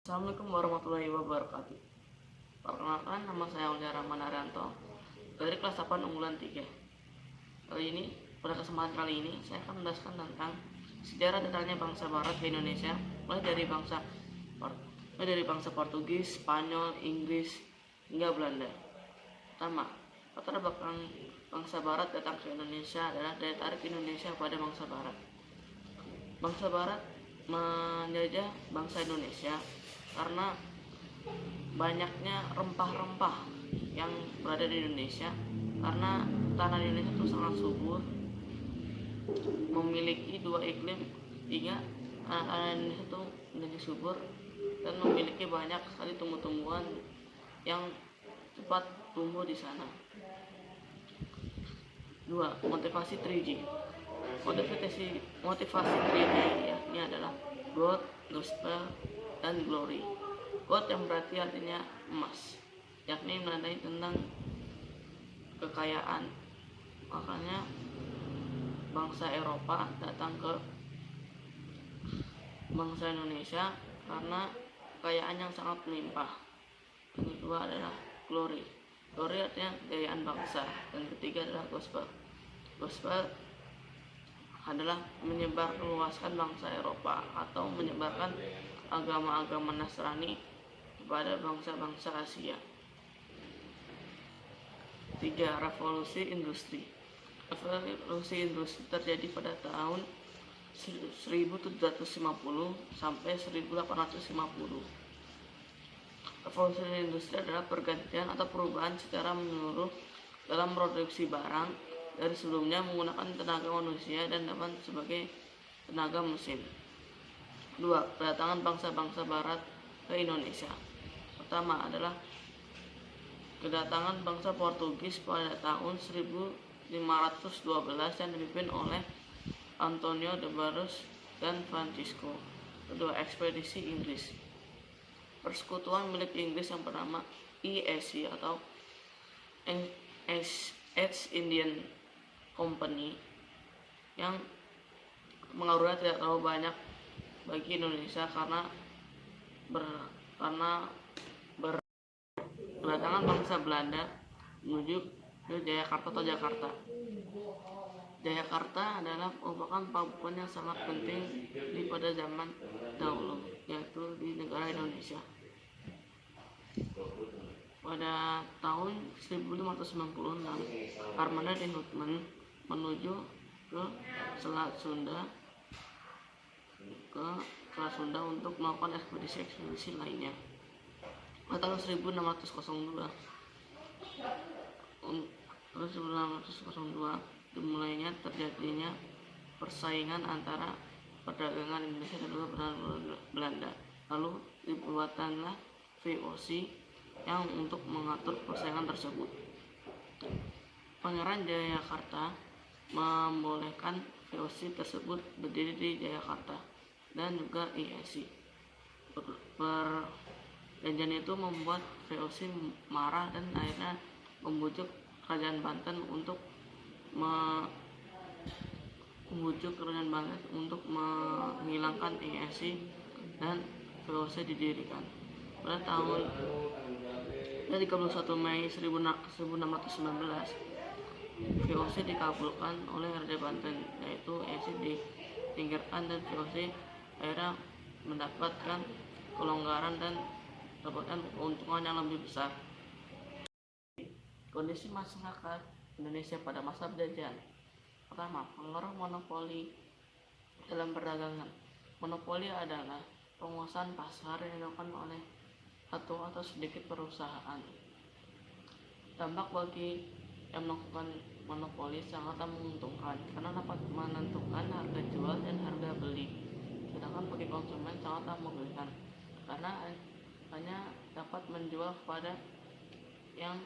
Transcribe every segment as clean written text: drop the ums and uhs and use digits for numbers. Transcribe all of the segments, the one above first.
Assalamualaikum warahmatullahi wabarakatuh. Perkenalkan, nama saya Olga Rahman Arianto dari kelas 8 unggulan 3. Pada kesempatan kali ini saya akan menjelaskan tentang sejarah detailnya bangsa Barat ke Indonesia, mulai dari bangsa Portugis, Spanyol, Inggris hingga Belanda. Pertama, latar belakang bangsa Barat datang ke Indonesia adalah daya tarik Indonesia pada bangsa Barat. Bangsa Barat menjajah bangsa Indonesia karena banyaknya rempah-rempah yang berada di Indonesia, karena tanah di Indonesia itu sangat subur, memiliki dua iklim, hingga tanah Indonesia itu menjadi subur dan memiliki banyak sekali tumbuh-tumbuhan yang cepat tumbuh di sana. 2. Motivasi 3G. Motivasi 3G yakni adalah God, Gospel, dan Glory. God yang berarti artinya emas, yakni menandai tentang kekayaan. Makanya bangsa Eropa datang ke bangsa Indonesia karena kekayaan yang sangat melimpah. Yang kedua adalah Glory. Glory artinya kekayaan bangsa. Dan ketiga adalah Gospel. Gospel adalah menyebarluaskan bangsa Eropa atau menyebarkan agama-agama Nasrani kepada bangsa-bangsa Asia. 3. Revolusi Industri. Revolusi industri terjadi pada tahun 1750 sampai 1850. Revolusi industri adalah pergantian atau perubahan secara menyeluruh dalam produksi barang dari sebelumnya menggunakan tenaga manusia dan dapat sebagai tenaga mesin. 2. Kedatangan bangsa-bangsa Barat ke Indonesia. Pertama adalah kedatangan bangsa Portugis pada tahun 1512 yang dipimpin oleh Antonio de Barros dan Francisco. Kedua, ekspedisi Inggris. Persekutuan milik Inggris yang bernama EAC atau East Indian Company yang pengaruhnya tidak terlalu banyak bagi Indonesia karena kedatangan bangsa Belanda menuju ke Jayakarta atau Jakarta. Jayakarta adalah merupakan pelabuhan yang sangat penting pada zaman dahulu, yaitu di negara Indonesia. Pada tahun 1596, armada de Houtman menuju ke Selat Sunda untuk melakukan ekspedisi lainnya. Pada tahun 1602 dimulainya terjadinya persaingan antara perdagangan Indonesia dan Belanda. Lalu dibuatkanlah VOC yang untuk mengatur persaingan tersebut. Pangeran Jayakarta membolehkan VOC tersebut berdiri di Jayakarta dan juga IAC. Perjanjian itu membuat VOC marah dan akhirnya membujuk Kerajaan Banten untuk menghilangkan IAC dan VOC didirikan. Pada tahun 31 Mei 1619, VOC dikabulkan oleh Raja Banten, yaitu IAC ditinggalkan dan VOC akhirnya mendapatkan kelonggaran dan mendapatkan keuntungan yang lebih besar. Kondisi masyarakat Indonesia pada masa penjajahan. Pertama, pengaruh monopoli dalam perdagangan. Monopoli adalah penguasaan pasar yang dilakukan oleh satu atau sedikit perusahaan. Dampak bagi yang melakukan monopoli sangatlah menguntungkan karena dapat menentukan harga jual dan harga beli. Sedangkan bagi konsumen sangatlah merugikan karena hanya dapat menjual kepada yang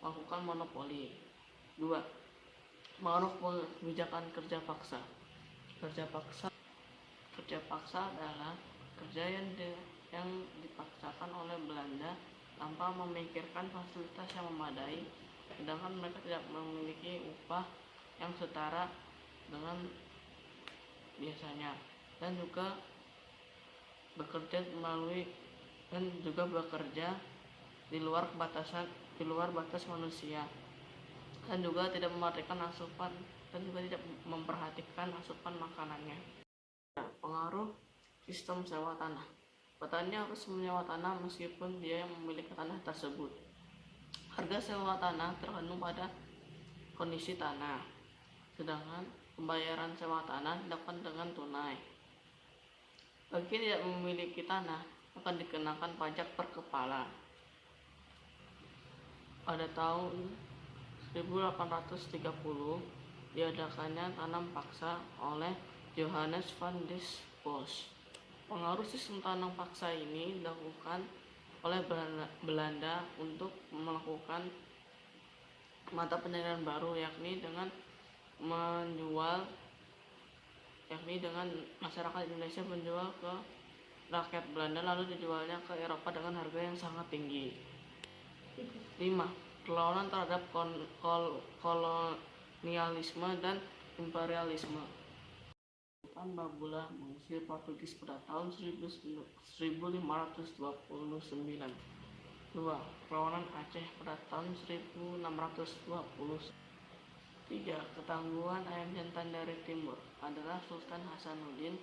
melakukan monopoli. 2. Pengaruh kebijakan kerja paksa. Kerja paksa adalah kerja yang dipaksakan oleh Belanda tanpa memikirkan fasilitas yang memadai, sedangkan mereka tidak memiliki upah yang setara dengan biasanya, dan juga bekerja melalui dan juga bekerja di luar batas manusia, dan juga tidak memperhatikan asupan dan juga tidak memperhatikan asupan makanannya. Pengaruh sistem sewa tanah. Petani harus menyewa tanah meskipun dia yang memiliki tanah tersebut. Harga sewa tanah tergantung pada kondisi tanah, sedangkan pembayaran sewa tanah dilakukan dengan tunai. Bagi yang tidak memiliki tanah akan dikenakan pajak per kepala. Pada tahun 1830 diadakannya tanam paksa oleh Johannes van des Bos. Pengaruh sistem tanam paksa ini dilakukan oleh Belanda untuk melakukan mata pencaharian baru, yakni dengan masyarakat Indonesia menjual ke rakyat Belanda lalu dijualnya ke Eropa dengan harga yang sangat tinggi. 5. Perlawanan terhadap kolonialisme dan imperialisme. Sultan Babula mengusir Portugis pada tahun 1529. 2. Perlawanan Aceh pada tahun 1620. 3. Ketangguhan ayam jantan dari timur adalah Sultan Hasanuddin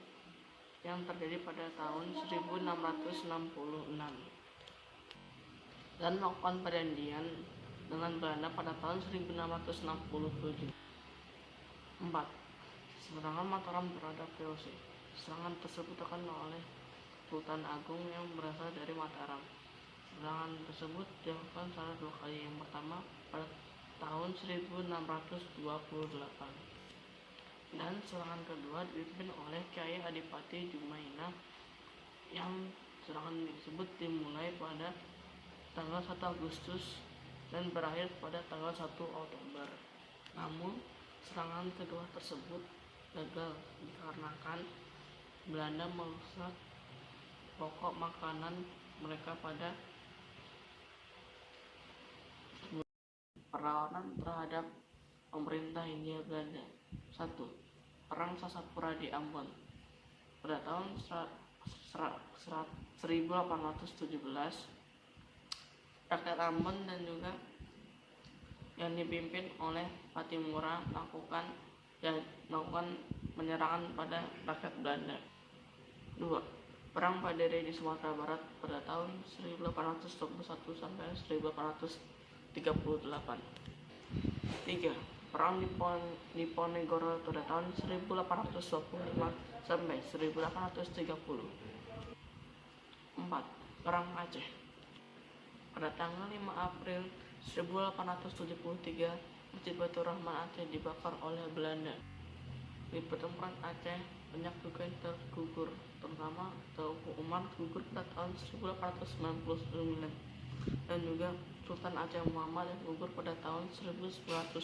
yang terjadi pada tahun 1666 dan melakukan perjanjian dengan Belanda pada tahun 1667. 4. Serangan Mataram terhadap VOC. Serangan tersebut dilakukan oleh Sultan Agung yang berasal dari Mataram. Serangan tersebut dilakukan secara 2 kali. Yang pertama pada tahun 1628 dan serangan kedua dipimpin oleh Kyai Adipati Jumainah, yang serangan tersebut dimulai pada tanggal 1 Agustus dan berakhir pada tanggal 1 Oktober. Namun serangan kedua tersebut gagal dikarenakan Belanda merusak pokok makanan mereka pada perlawanan terhadap pemerintah Hindia Belanda. 1. Perang Sasapura di Ambon. Pada tahun 1817, rakyat Ambon dan juga yang dipimpin oleh Patimura melakukan penyerangan pada rakyat Belanda. 2. Perang Padere di Sumatera Barat pada tahun 1821 sampai 1838. 3. Perang Diponegoro pada tahun 1825 sampai 1830. 4. Perang Aceh. Pada tanggal 5 April 1873, Masjid Baitur Rahman Aceh dibakar oleh Belanda. Di pertempuran Aceh, banyak juga yang tergugur, terutama Teuku Umar gugur pada tahun 1899, dan juga Sultan Aceh Muhammad yang gugur pada tahun 1903.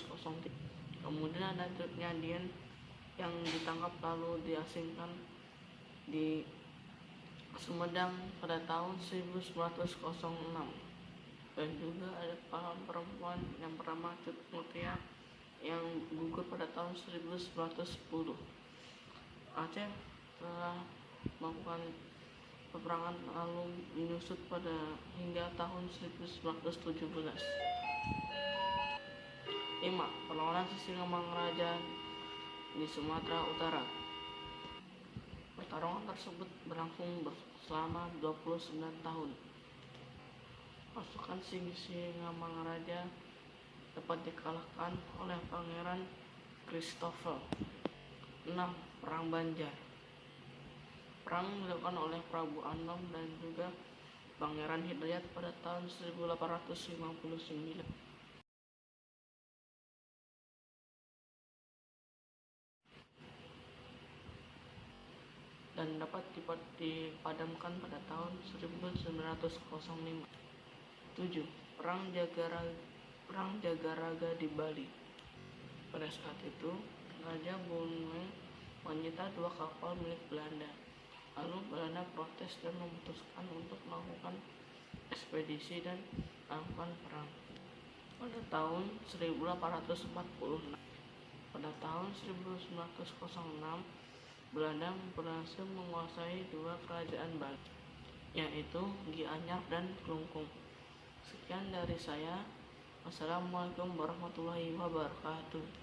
Kemudian ada Nyadien yang ditangkap lalu diasingkan di Sumedang pada tahun 1906. Dan juga ada pahlawan perempuan yang bernama Cut Mutia yang gugur pada tahun 1910. Aceh telah melakukan peperangan lalu menyusut pada hingga tahun 1917. 5. Perlawanan Sisingamangaraja di Sumatera Utara. Pertarungan tersebut berlangsung selama 29 tahun. Pasukan Sisingamangaraja dapat dikalahkan oleh Pangeran Christopher. 6. Perang Banjar. Perang dilakukan oleh Prabu Anom dan juga Pangeran Hidayat pada tahun 1859. Dan dapat dipadamkan pada tahun 1905. 7. Perang Jagaraga di Bali. Pada saat itu, Raja Bonang menyita 2 kapal milik Belanda. Lalu Belanda protes dan memutuskan untuk melakukan ekspedisi dan melakukan perang. Pada tahun 1846, pada tahun 1906, Belanda berhasil menguasai 2 kerajaan Bali. yaitu Gianyar dan Klungkung. Sekian dari saya. Wassalamualaikum warahmatullahi wabarakatuh.